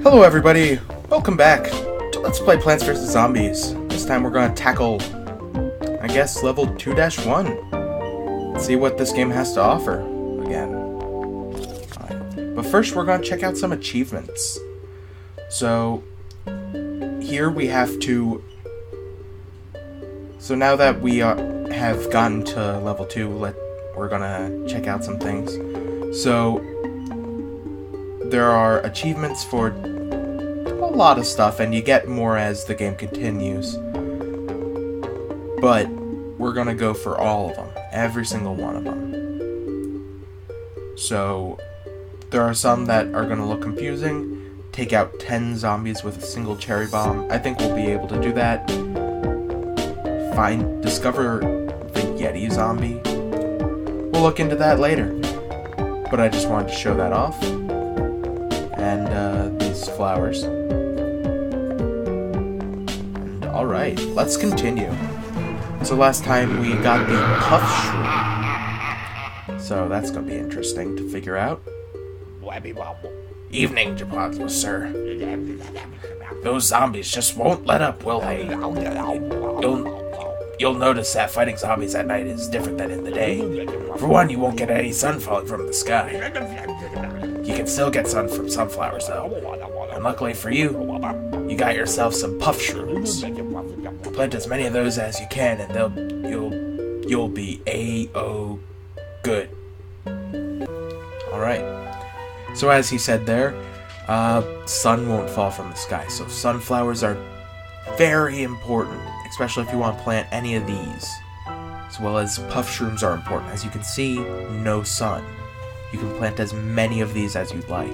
Hello everybody, welcome back to Let's Play Plants vs. Zombies. This time we're going to tackle, I guess, level 2-1. See what this game has to offer, again. But first we're going to check out some achievements. So, here we have to... So now that we have gotten to level 2, we're going to check out some things. So, there are achievements for a lot of stuff, and you get more as the game continues. But we're gonna go for all of them, every single one of them. So there are some that are gonna look confusing. Take out 10 zombies with a single cherry bomb. I think we'll be able to do that. Discover the Yeti zombie. We'll look into that later. But I just wanted to show that off. And these flowers. And alright, let's continue. So last time we got the puff shroom. So that's gonna be interesting to figure out. Evening, Japadlo, sir. Those zombies just won't let up, will they? You'll notice that fighting zombies at night is different than in the day. For one, you won't get any sun falling from the sky. You can still get sun from sunflowers, though. And luckily for you, you got yourself some puff shrooms. Plant as many of those as you can, and you'll be A-O good. Alright. So as he said there, sun won't fall from the sky. So sunflowers are very important, especially if you want to plant any of these. As well as puff shrooms are important. As you can see, no sun. You can plant as many of these as you'd like.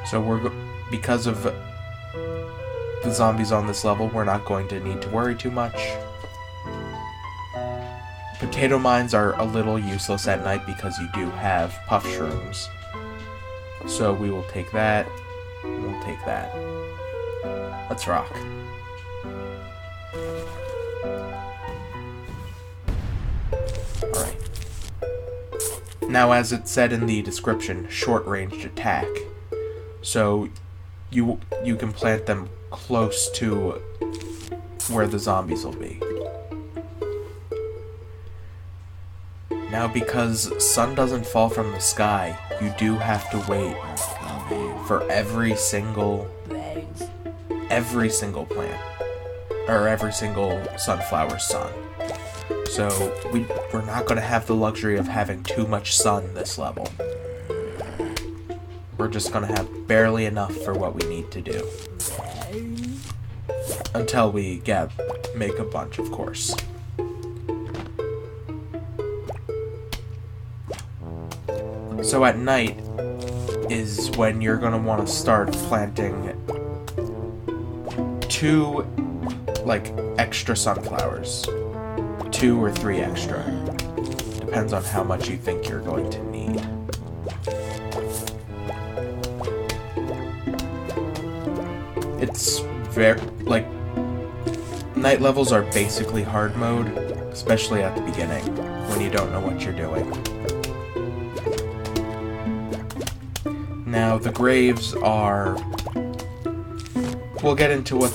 So because of the zombies on this level, we're not going to need to worry too much. Potato mines are a little useless at night because you do have puff shrooms. So we will take that. We'll take that. Let's rock. Alright. Now, as it said in the description, short-range attack. So you can plant them close to where the zombies will be. Now, because sun doesn't fall from the sky, you do have to wait for every single plant, or every single sunflower sun. So we're not going to have the luxury of having too much sun this level. We're just going to have barely enough for what we need to do. Until we make a bunch, of course. So at night is when you're going to want to start planting 2, extra sunflowers. 2 or 3 extra. Depends on how much you think you're going to need. It's very, night levels are basically hard mode, especially at the beginning, when you don't know what you're doing. Now, the graves are... We'll get into what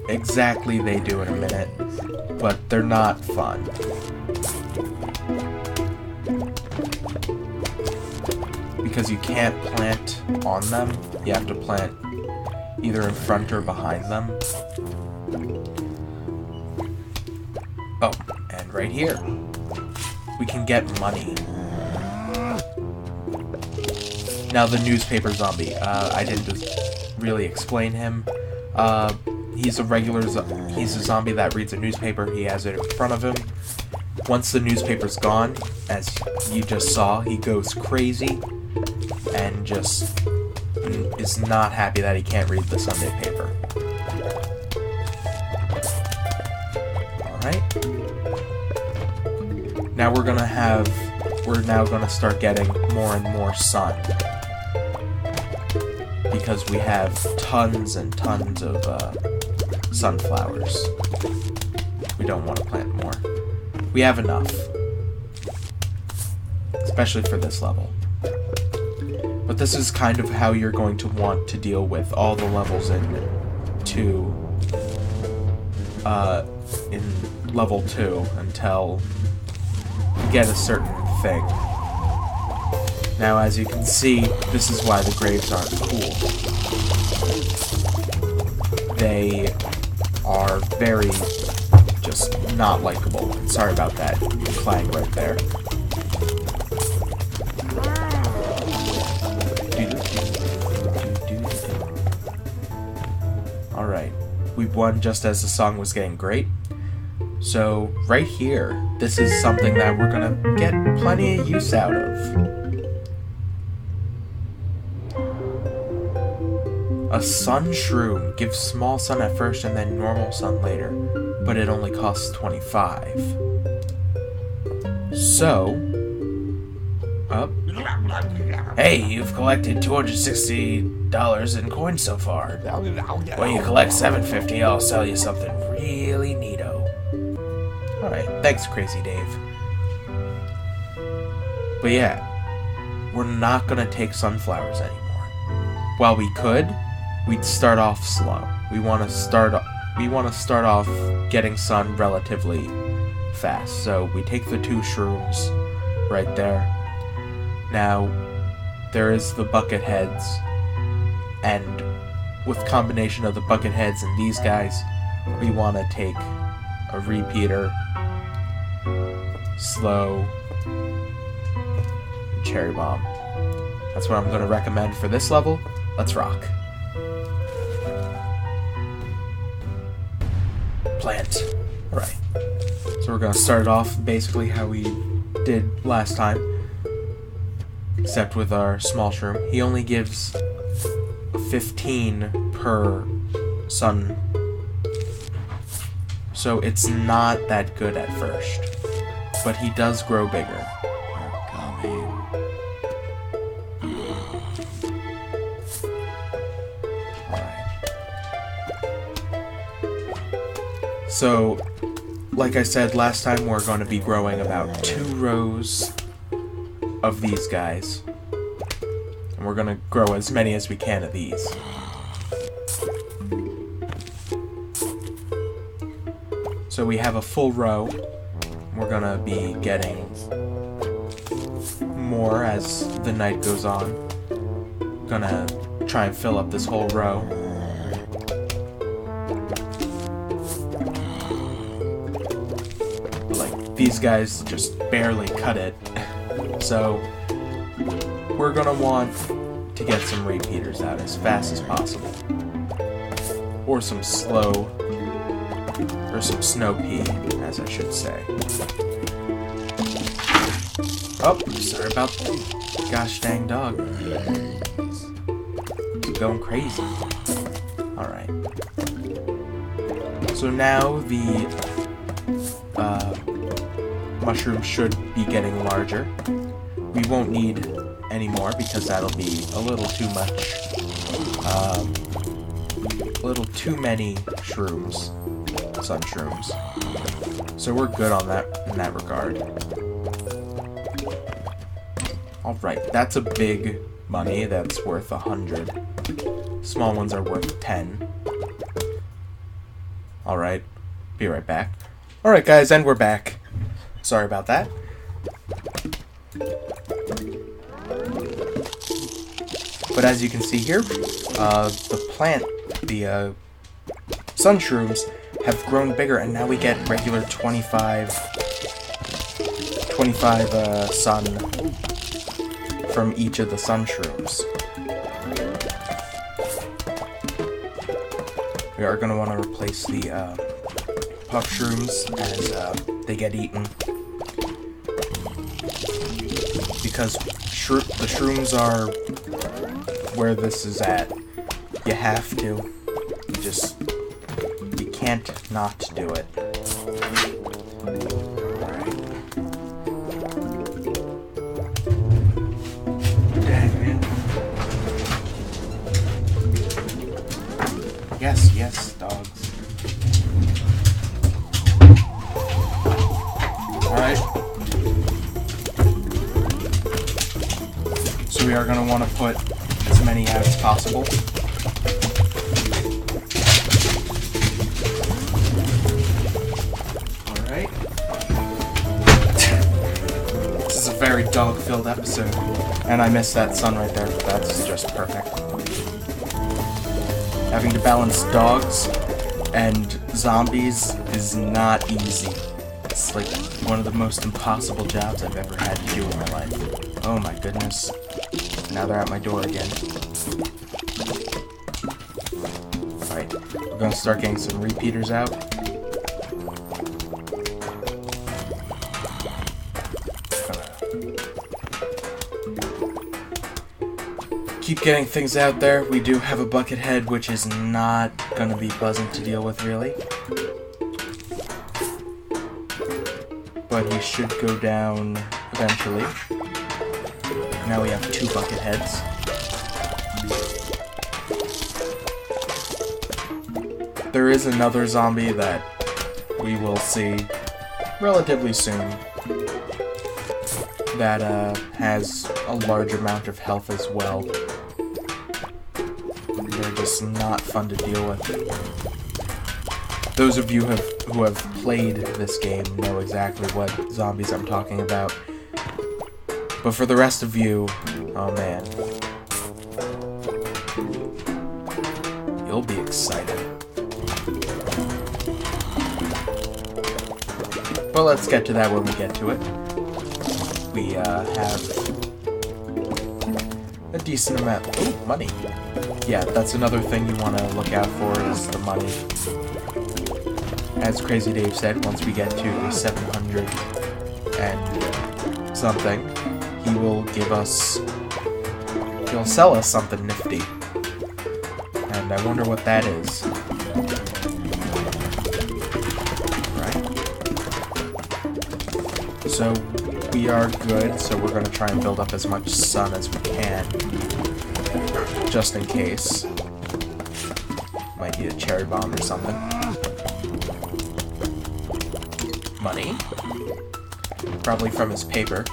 exactly they do in a minute, but they're not fun. Because you can't plant on them, you have to plant either in front or behind them. Oh, and right here, we can get money. Now the newspaper zombie, I didn't really explain him. He's a zombie that reads a newspaper. He has it in front of him. Once the newspaper's gone, as you just saw, he goes crazy and just is not happy that he can't read the Sunday paper. Alright. Now we're now gonna start getting more and more sun. Because we have tons and tons of sunflowers. We don't want to plant more. We have enough. Especially for this level. But this is kind of how you're going to want to deal with all the levels in level 2 until you get a certain thing. Now, as you can see, this is why the graves aren't cool. They are very just not likable. Sorry about that clang right there. Alright, we won just as the song was getting great. So, right here, this is something that we're gonna get plenty of use out of. A sun shroom gives small sun at first and then normal sun later, but it only costs 25. So, hey, you've collected $260 in coins so far. When you collect $750, I'll sell you something really neato. Alright, thanks, Crazy Dave. But yeah, we're not gonna take sunflowers anymore. While we could, we'd start off slow. We want to start off getting sun relatively fast. So we take the 2 shrooms right there. Now, there is the bucket heads, and with combination of the bucket heads and these guys, we want to take a repeater, slow, and cherry bomb. That's what I'm going to recommend for this level. Let's rock. Plant. Alright. So we're going to start it off basically how we did last time, except with our small shroom. He only gives 15 per sun, so it's not that good at first, but he does grow bigger. We're coming. Alright. So, like I said last time, we're going to be growing about 2 rows of these guys. And we're going to grow as many as we can of these. So we have a full row. We're going to be getting more as the night goes on. Gonna try and fill up this whole row. These guys just barely cut it, so we're gonna want to get some repeaters out as fast as possible, or some slow, or some snow pea, as I should say. Oh, sorry about that. Gosh dang dog. It's going crazy. Alright. So now the mushroom should be getting larger. We won't need any more because that'll be a little too much. A little too many shrooms. Sun shrooms. So we're good on that in that regard. Alright, that's a big money. That's worth 100. Small ones are worth 10. Alright, be right back. Alright guys, and we're back. Sorry about that. But as you can see here, the sun shrooms have grown bigger, and now we get regular 25 sun from each of the sun shrooms. We are going to want to replace the puff shrooms as they get eaten, because the shrooms are where this is at. You have to. You can't not do it. Alright. Dang, man. Yes, yes, dogs. Alright. So we are going to want to put as many out as possible. Alright. This is a very dog-filled episode. And I missed that sun right there. That's just perfect. Having to balance dogs and zombies is not easy. It's like one of the most impossible jobs I've ever had to do in my life. Oh my goodness. Now they're at my door again. Alright, we're gonna start getting some repeaters out. Keep getting things out there. We do have a bucket head, which is not gonna be pleasant to deal with, really. But he should go down eventually. Now we have 2 bucket heads. There is another zombie that we will see relatively soon that has a large amount of health as well. They're just not fun to deal with. Those of you who have played this game know exactly what zombies I'm talking about. But for the rest of you, oh man. You'll be excited. But let's get to that when we get to it. We have a decent amount. Oh, money. Yeah, that's another thing you want to look out for is the money. As Crazy Dave said, once we get to 700 and something, he will give us, he'll sell us something nifty. And I wonder what that is. Right. So we are good, so we're going to try and build up as much sun as we can. Just in case. Might need a cherry bomb or something. Money. Probably from his paper.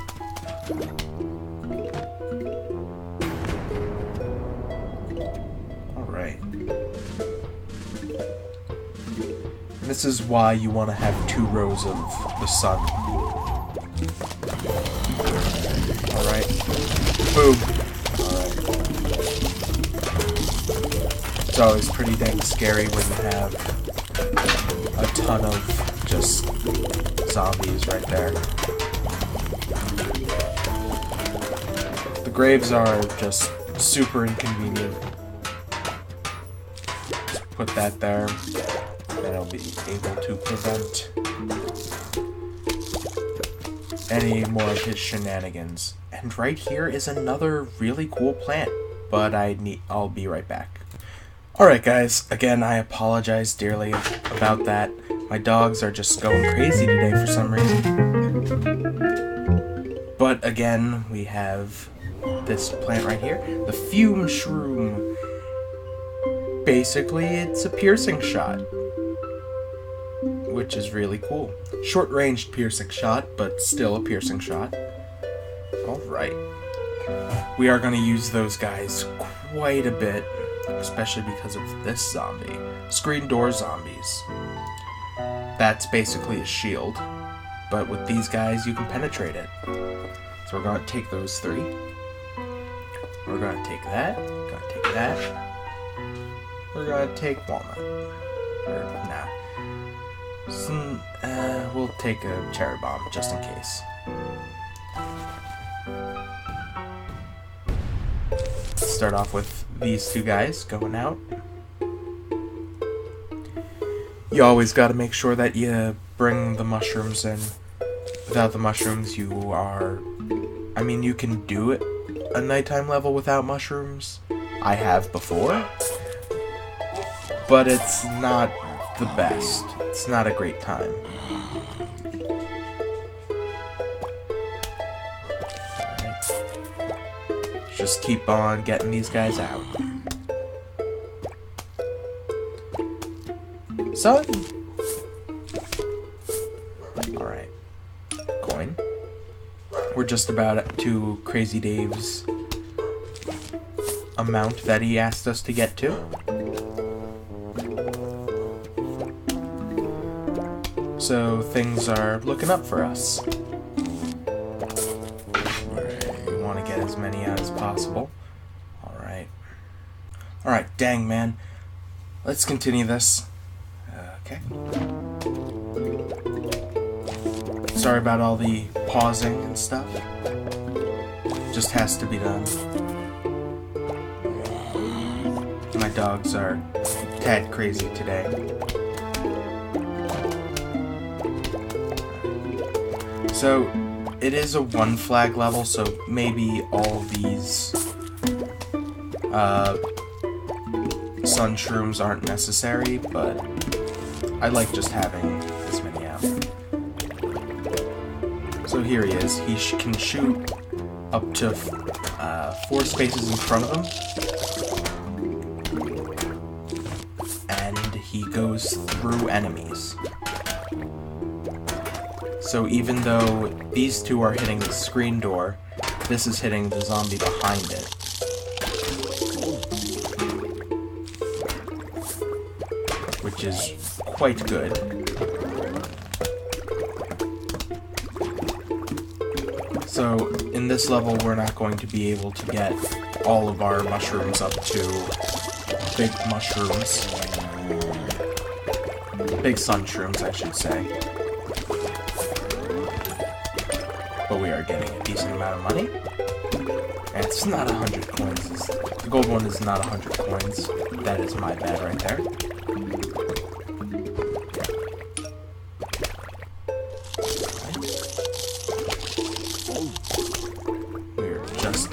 Alright. This is why you want to have 2 rows of the sun. Alright. Boom. Alright. It's always pretty dang scary when you have a ton of just zombies right there. The graves are just super inconvenient. Just put that there, and it'll be able to prevent any more of his shenanigans. And right here is another really cool plant, but I'll be right back. Alright guys, again I apologize dearly about that. My dogs are just going crazy today for some reason. But again, we have this plant right here, the Fume Shroom. Basically, it's a piercing shot, which is really cool. Short-ranged piercing shot, but still a piercing shot. Alright. We are going to use those guys quite a bit, especially because of this zombie. Screen door zombies. That's basically a shield, but with these guys you can penetrate it. So we're going to take those 3. We're going to take that. We're going to take that. We're going to take walnut. Or, nah. We'll take a cherry bomb, just in case. Let's start off with these 2 guys going out. You always got to make sure that you bring the mushrooms in. Without the mushrooms, you can do it a nighttime level without mushrooms. I have before. But it's not the best. It's not a great time. Just keep on getting these guys out. Son! Alright. Coin. We're just about to Crazy Dave's amount that he asked us to get to. So things are looking up for us. We want to get as many out as possible. Alright, dang man. Let's continue this. Okay. Sorry about all the pausing and stuff. Just has to be done. My dogs are a tad crazy today. So, it is a 1 flag level, so maybe all these sun shrooms aren't necessary, but I like just having this many out. So here he is. He can shoot up to 4 spaces in front of him, and he goes through enemies. So even though these two are hitting the screen door, this is hitting the zombie behind it. Which is quite good. So, in this level, we're not going to be able to get all of our mushrooms up to big mushrooms. Big sun shrooms, I should say. But we are getting a decent amount of money. And it's not 100 coins. The gold one is not 100 coins. That is my bad right there.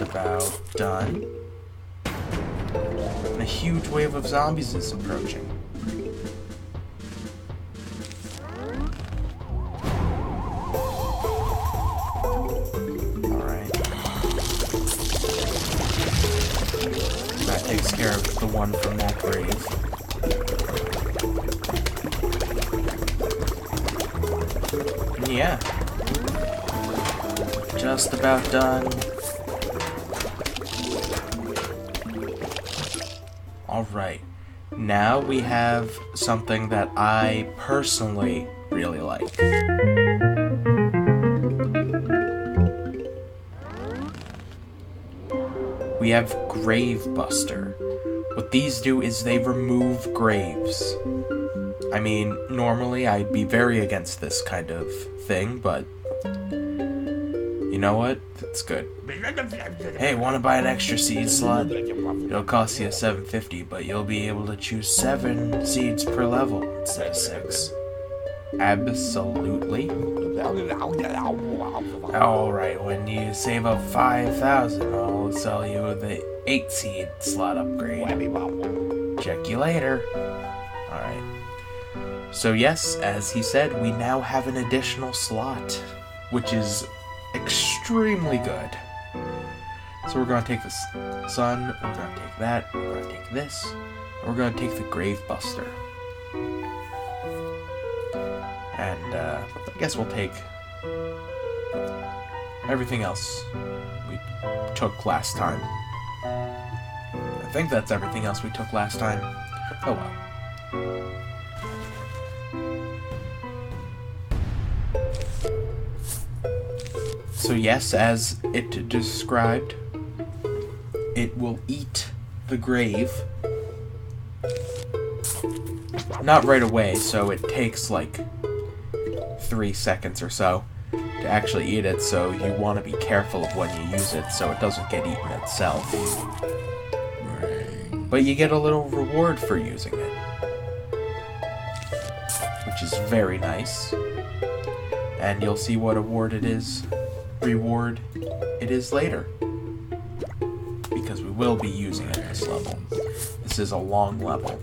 About done. And a huge wave of zombies is approaching. Alright. That takes care of the one from that grave. And yeah. Just about done. Alright, now we have something that I personally really like. We have Grave Buster. What these do is they remove graves. I mean, normally I'd be very against this kind of thing, but you know what? It's good. Hey, want to buy an extra seed slot? It'll cost you $7.50, but you'll be able to choose 7 seeds per level instead of 6. Absolutely. Alright, when you save up 5,000, I'll sell you the 8 seed slot upgrade. Check you later. Alright. So yes, as he said, we now have an additional slot, which is extremely good. So we're going to take this sun, we're going to take that, we're going to take this, and we're going to take the Grave Buster. And I guess we'll take everything else we took last time. I think that's everything else we took last time. Oh well. So yes, as it described, it will eat the grave. Not right away, so it takes like 3 seconds or so to actually eat it, so you want to be careful of when you use it so it doesn't get eaten itself. But you get a little reward for using it, which is very nice. And you'll see what reward it is later, because we will be using it this level. This is a long level.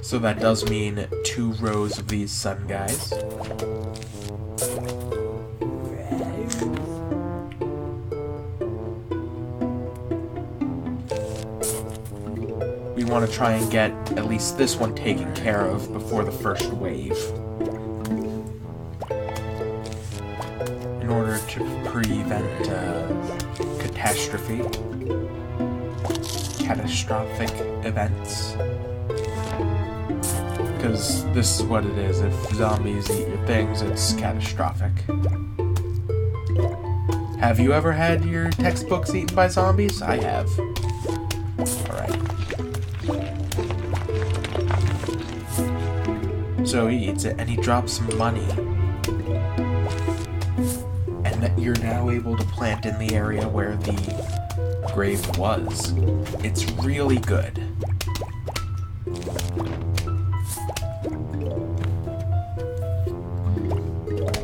So that does mean 2 rows of these sun guys. We want to try and get at least this one taken care of before the first wave, in order to prevent catastrophic events. Because this is what it is. If zombies eat your things, it's catastrophic. Have you ever had your textbooks eaten by zombies? I have. Alright. So he eats it, and he drops some money. And that you're now able to plant in the area where the grave was. It's really good.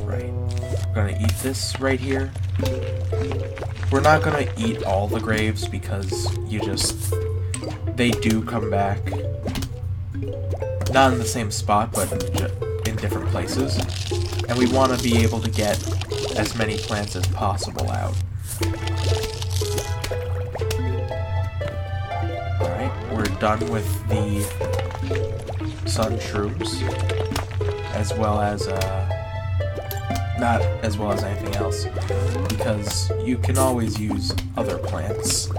Right. We're gonna eat this right here. We're not gonna eat all the graves because they do come back. Not in the same spot, but in different places. And we want to be able to get as many plants as possible out. Alright, we're done with the sun shrooms. As well as, not as well as anything else. Because you can always use other plants.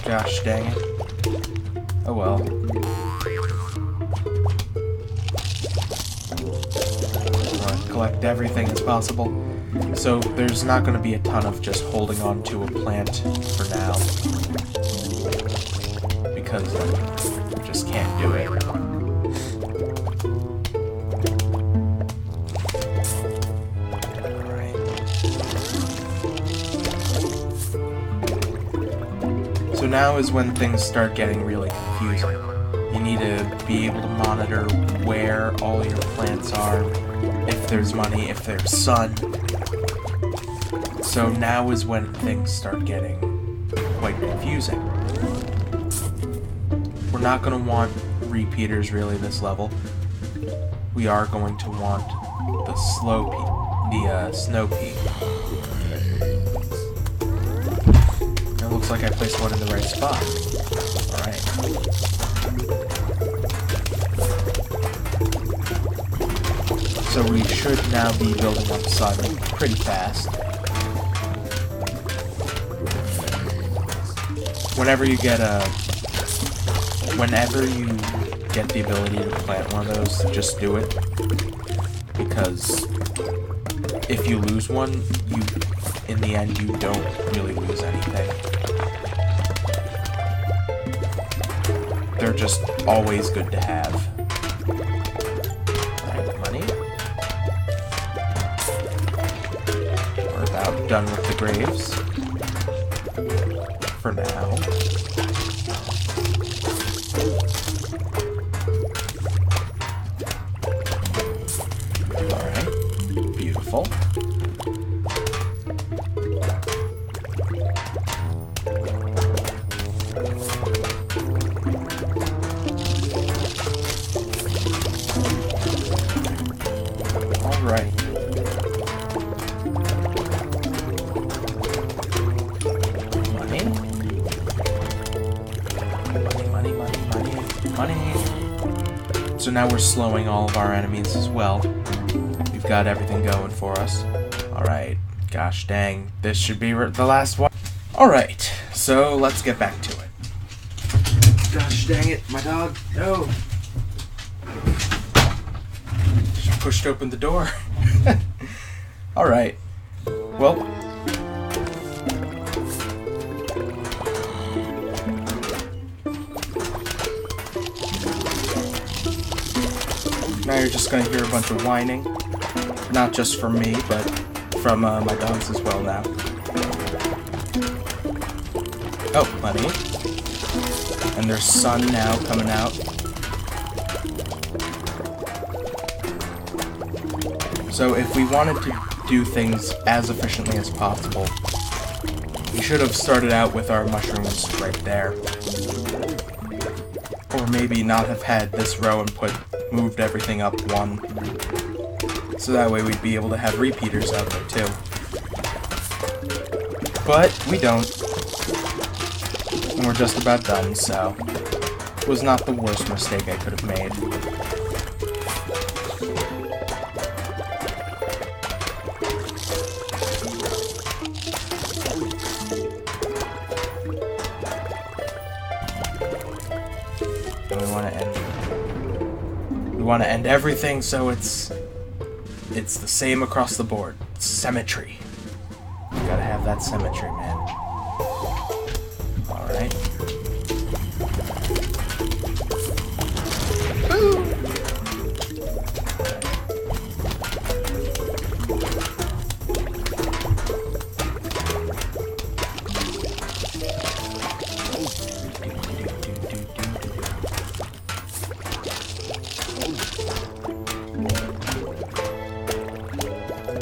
Gosh dang it. Oh well. Collect everything as possible. So there's not going to be a ton of just holding on to a plant for now. Because I just can't do it. So now is when things start getting really confusing. You need to be able to monitor where all your plants are, if there's money, if there's sun. So now is when things start getting quite confusing. We're not going to want repeaters really this level. We are going to want the snow pea. It looks like I placed one in the right spot. Alright. So we should now be building up sun pretty fast. Whenever you get the ability to plant one of those, just do it. Because if you lose one, in the end, you don't really lose anything. They're just always good to have. Alright, money. We're about done with the graves. For now. Alright, beautiful. Alright. Money. So now we're slowing all of our enemies as well. We've got everything going for us. Alright. Gosh dang. This should be the last one. Alright. So let's get back to it. Gosh dang it. My dog. No. She pushed open the door. Alright. Well. Now you're just going to hear a bunch of whining. Not just from me, but from my dogs as well now. Oh, money. And there's sun now coming out. So if we wanted to do things as efficiently as possible, we should have started out with our mushrooms right there. Or maybe not have had this row and moved everything up one. So that way we'd be able to have repeaters out there too. But we don't. And we're just about done, so was not the worst mistake I could have made. And we want to end everything so it's the same across the board. Symmetry. You gotta have that symmetry, man. Alright.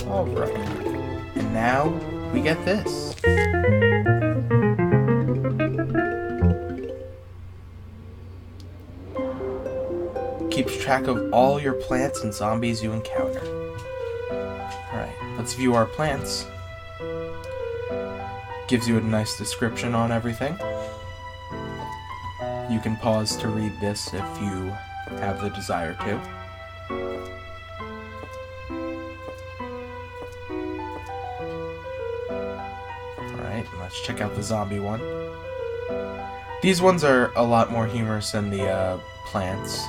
Alright. And now we get this. Keeps track of all your plants and zombies you encounter. Alright, let's view our plants. Gives you a nice description on everything. You can pause to read this if you have the desire to. Alright, let's check out the zombie one. These ones are a lot more humorous than the plants.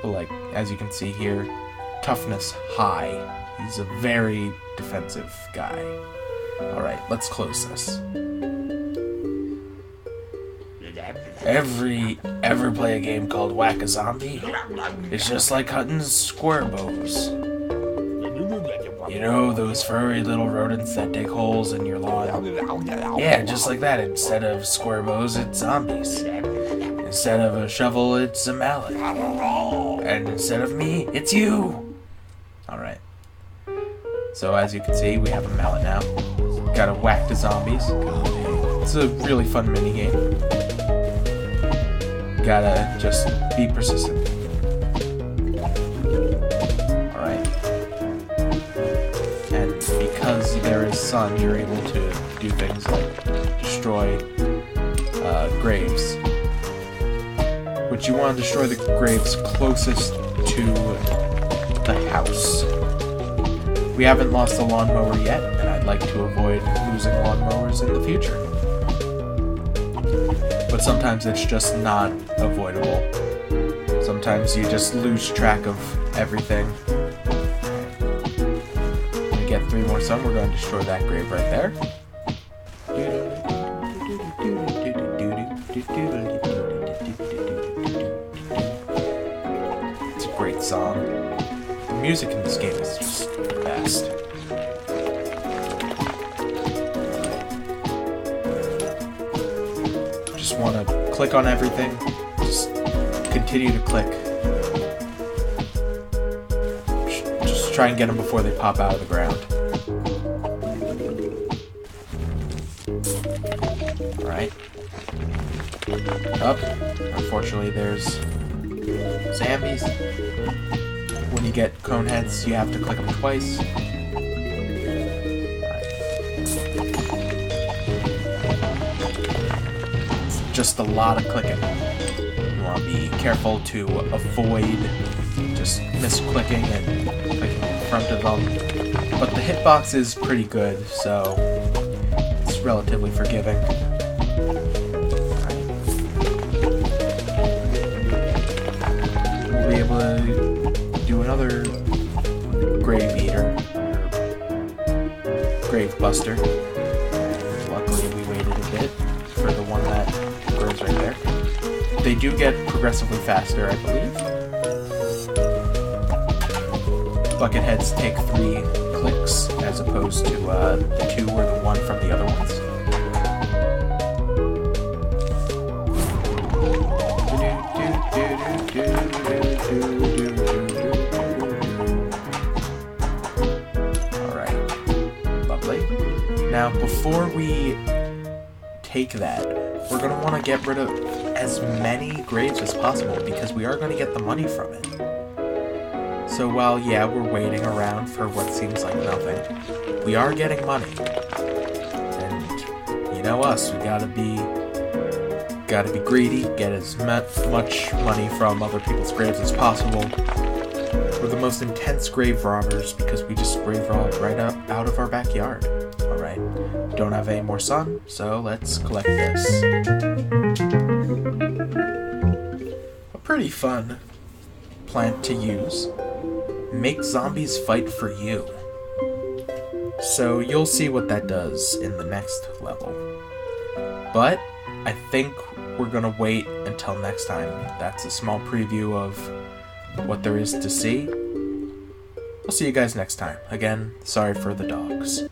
But like, as you can see here, toughness high. He's a very defensive guy. Alright, let's close this. Ever play a game called Whack-A-Zombie? It's just like hunting square bows. You know, those furry little rodents that dig holes in your lawn? Yeah, just like that. Instead of square bows, it's zombies. Instead of a shovel, it's a mallet. And instead of me, it's you! Alright. So as you can see, we have a mallet now. Gotta whack the zombies. It's a really fun minigame. Gotta just be persistent. Alright. And because there is sun, you're able to do things like destroy graves. But you want to destroy the graves closest to the house. We haven't lost a lawnmower yet, and I'd like to avoid losing lawnmowers in the future. But sometimes it's just not avoidable. Sometimes you just lose track of everything. We get 3 more sun, we're going to destroy that grave right there. It's a great song. The music in this game is just the best. Just want to click on everything. Just continue to click. Just try and get them before they pop out of the ground. Alright. Up. Unfortunately, there's zombies. When you get cone heads, you have to click them twice. Just a lot of clicking. You want to be careful to avoid just misclicking and clicking in front of them. But the hitbox is pretty good, so it's relatively forgiving. We'll be able to do another grave eater, or grave buster. Luckily we waited a bit for the one that grows right there. They do get progressively faster, I believe. Bucket heads take 3 clicks as opposed to the 2 or the 1 from the other ones. Alright. Lovely. Now, before we take that, we're going to want to get rid of as many graves as possible because we are going to get the money from it. So while, yeah, we're waiting around for what seems like nothing, we are getting money. And you know us, we gotta be greedy, get as much money from other people's graves as possible. We're the most intense grave robbers because we just grave rob right out of our backyard. Alright, we don't have any more sun, so let's collect this. A pretty fun plant to use. Make zombies fight for you. So you'll see what that does in the next level. But I think we're gonna wait until next time. That's a small preview of what there is to see. I'll see you guys next time. Again, sorry for the dogs.